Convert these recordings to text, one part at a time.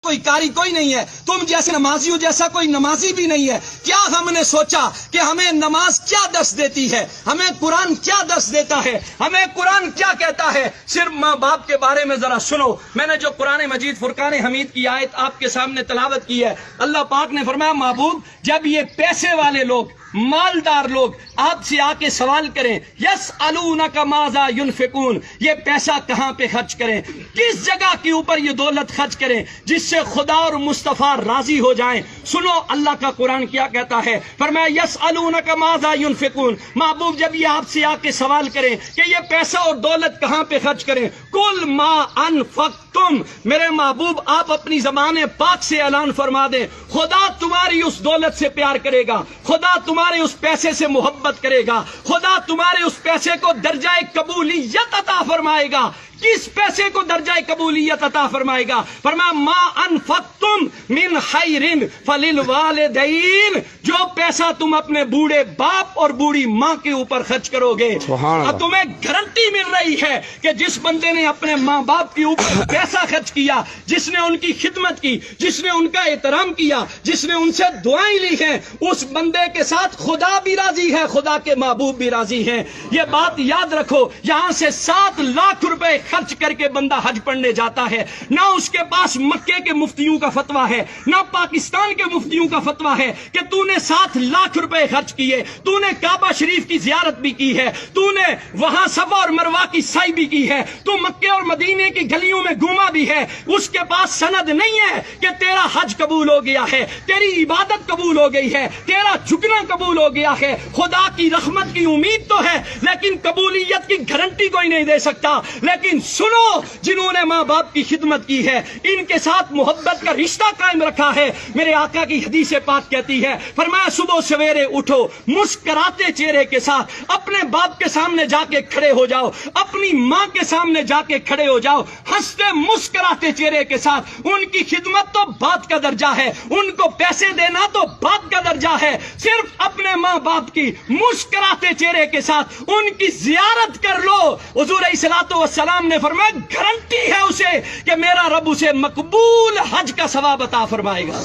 کوئی قاری کوئی نہیں ہے، تم جیسے نمازیوں جیسا کوئی نمازی بھی نہیں ہے۔ کیا ہم نے سوچا کہ ہمیں نماز کیا درس دیتی ہے، ہمیں قرآن کیا درس دیتا ہے، ہمیں قرآن کیا کہتا ہے؟ صرف ماں باپ کے بارے میں ذرا سنو۔ میں نے جو قرآن مجید فرقان حمید کی آیت آپ کے سامنے تلاوت کی ہے، اللہ پاک نے فرمایا محبوب جب یہ پیسے والے لوگ، مالدار لوگ آپ سے آ کے سوال کریں یسألونک ماذا ینفقون، یہ پیسہ کہاں پہ خرچ کریں، کس جگہ کے اوپر یہ دولت خرچ کریں جس سے خدا اور مصطفیٰ راضی ہو جائیں، سنو اللہ کا قرآن کیا کہتا ہے، فرمایا یسألونک ماذا ینفقون، محبوب جب یہ آپ سے آ کے سوال کریں کہ یہ پیسہ اور دولت کہاں پہ خرچ کریں، کل ما انفقتم، میرے محبوب آپ اپنی زبان پاک سے اعلان فرما دیں خدا تمہاری اس دولت سے پیار کرے گا، خدا تمہارے اس پیسے سے محبت کرے گا، خدا تمہارے اس پیسے کو درجہ قبولیت عطا فرمائے گا۔ کس پیسے کو درجہ قبولیت عطا فرمائے گا؟ فرمایا ما انفقتم من خیر فللوالدین، جو پیسہ تم اپنے بوڑھے باپ اور بوڑھی ماں کے اوپر خرچ کرو گے، اور تمہیں گارنٹی مل رہی ہے کہ جس بندے نے اپنے ماں باپ کے اوپر پیسہ خرچ کیا، جس نے ان کی خدمت کی، جس نے ان کا احترام کیا، جس نے ان سے دعائیں لی ہیں، اس بندے کے ساتھ خدا بھی راضی ہے، خدا کے محبوب بھی راضی ہیں۔ یہ بات یاد رکھو، یہاں سے 7 لاکھ روپے خرچ کر کے بندہ حج پڑھنے جاتا ہے، نہ اس کے پاس مکے کے مفتیوں کا فتویٰ ہے، نہ پاکستان کے مفتیوں کا فتویٰ ہے کہ تو نے 7 لاکھ روپے خرچ کیے، تو نے کعبہ شریف کی زیارت بھی کی ہے، تو نے وہاں صفا اور مروہ کی سعی بھی کی ہے، تو مکے اور مدینے کی گلیوں میں گھوما بھی ہے، اس کے پاس سند نہیں ہے کہ تیرا حج قبول ہو گیا ہے، تیری عبادت قبول ہو گئی ہے، تیرا جھکنا قبول ہو گیا ہے۔ خدا کی رحمت کی امید تو ہے لیکن قبولیت کی گارنٹی کوئی نہیں دے سکتا۔ لیکن سنو، جنہوں نے ماں باپ کی خدمت کی ہے، ان کے ساتھ محبت کا رشتہ قائم رکھا ہے، میرے آقا کی حدیث پاک کہتی ہے، فرمایا صبح سویرے اٹھو مسکراتے چہرے کے ساتھ اپنے باپ کے سامنے جا کے کھڑے ہو جاؤ، اپنی ماں کے سامنے جا کے کھڑے ہو جاؤ، ہنستے مسکراتے چہرے کے ساتھ۔ ان کی خدمت تو بات کا درجہ ہے، ان کو پیسے دینا تو بات کا درجہ ہے، صرف اپنے ماں باپ کی مسکراتے چہرے کے ساتھ ان کی زیارت کر لو۔ حضور علیہ الصلوۃ والسلام نے فرمایا گارنٹی ہے اسے کہ میرا رب اسے مقبول حج کا ثواب عطا فرمائے گا۔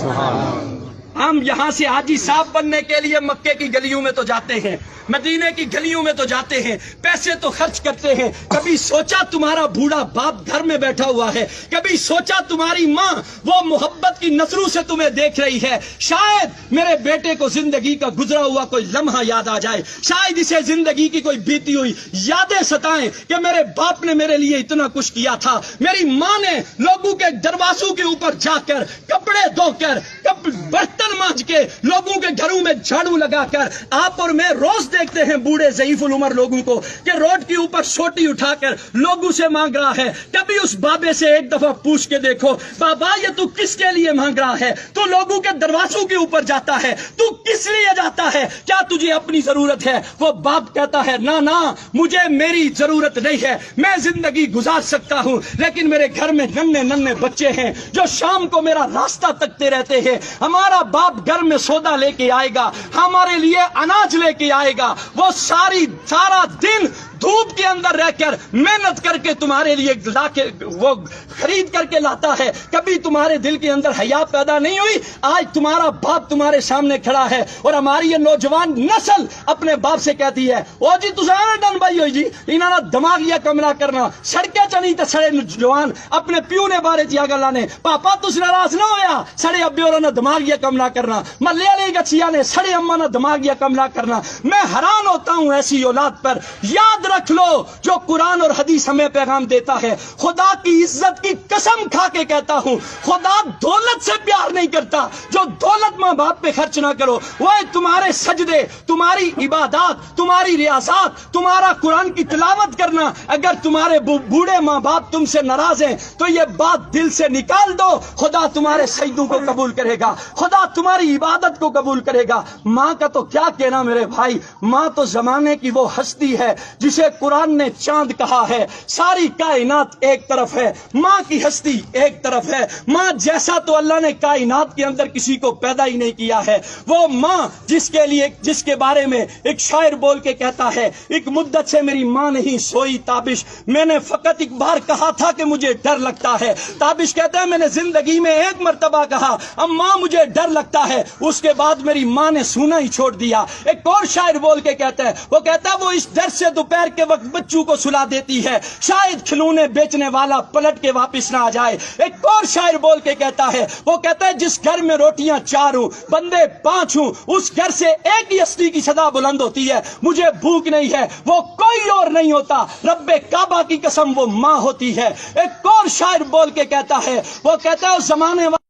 ہم یہاں سے حاجی صاحب بننے کے لیے مکے کی گلیوں میں تو جاتے ہیں، مدینے کی گلیوں میں تو جاتے ہیں، پیسے تو خرچ کرتے ہیں۔ کبھی سوچا تمہارا بوڑھا باپ گھر میں بیٹھا ہوا ہے، کبھی سوچا تمہاری ماں وہ محبت کی نظروں سے تمہیں دیکھ رہی ہے، شاید میرے بیٹے کو زندگی کا گزرا ہوا کوئی لمحہ یاد آ جائے، شاید اسے زندگی کی کوئی بیتی ہوئی یادیں ستائیں کہ میرے باپ نے میرے لیے اتنا کچھ کیا تھا، میری ماں نے لوگوں کے دروازوں کے اوپر جا کر کپڑے دھو کر برتن مانج کے لوگوں کے گھروں میں جھاڑو لگا کر۔ آپ اور میں روز دیکھتے ہیں بوڑھے ضعیف العمر لوگوں کو کہ روڈ کے اوپر سوٹی اٹھا کر لوگوں سے مانگ رہا ہے۔ کبھی اس بابے سے ایک دفعہ پوچھ کے دیکھو، بابا یہ تو کس کے لیے مانگ رہا ہے؟ تو لوگوں کے دروازوں کے اوپر جاتا ہے، تو کس لیے جاتا ہے؟ کیا تجھے اپنی ضرورت ہے؟ وہ باپ کہتا ہے نہ مجھے میری ضرورت نہیں ہے، میں زندگی گزار سکتا ہوں، لیکن میرے گھر میں ننھے بچے ہیں جو شام کو میرا راستہ تکتے رہتے ہیں۔ ہمارا باپ گھر میں سودا لے کے آئے گا، ہمارے لیے اناج لے کے آئے گا، وہ سارا دن دھوپ کے اندر رہ کر محنت کر کے تمہارے لیے لا کے وہ خرید کر کے لاتا ہے۔ کبھی تمہارے دل کے اندر حیا پیدا نہیں ہوئی؟ آج تمہارا باپ تمہارے سامنے کھڑا ہے اور ہماری یہ نوجوان نسل اپنے باپ سے کہتی ہے او جی تساں ڈن بھائی ہوئی جی انہاں دا دماغ یا کم نہ کرنا، سڑکیں چنی تے سڑے جوان اپنے پیو نے بارے چ گلاں نے، پاپا تس ناراض نہ ہویا، سڑے ابے اور نے دماغ یا کم نہ کرنا، محلے والے گچھیاں نے سڑے اما نے دماغ یا کم نہ کرنا۔ میں حیران ہوتا ہوں ایسی اولاد پر۔ یاد رکھ لو جو قرآن اور حدیث ہمیں پیغام دیتا ہے، خدا کی عزت کی قسم کھا کے کہتا ہوں خدا دولت سے پیار نہیں کرتا، جو دولت ماں باپ پہ خرچ نہ کرو، وہ تمہارے سجدے، تمہاری عبادات، تمہاری ریاضات، تمہارا قرآن کی تلاوت کرنا، اگر تمہارے بوڑھے ماں باپ تم سے ناراض ہیں تو یہ بات دل سے نکال دو، خدا تمہارے سجدوں کو قبول کرے گا، خدا تمہاری عبادت کو قبول کرے گا۔ ماں کا تو کیا کہنا میرے بھائی، ماں تو زمانے کی وہ ہستی ہے جسے جسے قرآن نے چاند کہا ہے. ساری کائنات ایک طرف ہے, ماں کی ہستی ایک طرف ہے. ماں جیسا تو اللہ نے کائنات کے اندر کسی کو پیدا ہی نہیں کیا ہے. وہ ماں جس کے بارے میں ایک شاعر بول کے کہتا ہے, ایک مدت سے میری ماں نہیں سوئی تابش, میں نے فقط ایک بار کہا تھا کہ مجھے ڈر لگتا ہے. تابش کہتا ہے میں نے زندگی میں ایک مرتبہ کہا اماں مجھے ڈر لگتا ہے, اس کے بعد میری ماں نے سونا ہی چھوڑ دیا. ایک اور شاعر بول کے کہتا ہے, وہ کہتا ہے وہ اس ڈر سے دوپہر کے وقت بچوں کو سلا دیتی ہے, شاید کھلونے بیچنے والا پلٹ کے واپس نہ آ جائے. ایک اور شاعر بول کے کہتا ہے, وہ کہتا ہے جس گھر میں روٹیاں 4 ہوں بندے 5 ہوں, اس گھر سے ایک ہی ہستی کی صدا بلند ہوتی ہے, مجھے بھوک نہیں ہے, وہ کوئی اور نہیں ہوتا, رب کعبہ کی قسم وہ ماں ہوتی ہے. ایک اور شاعر بول کے کہتا ہے, وہ کہتا ہے اس زمانے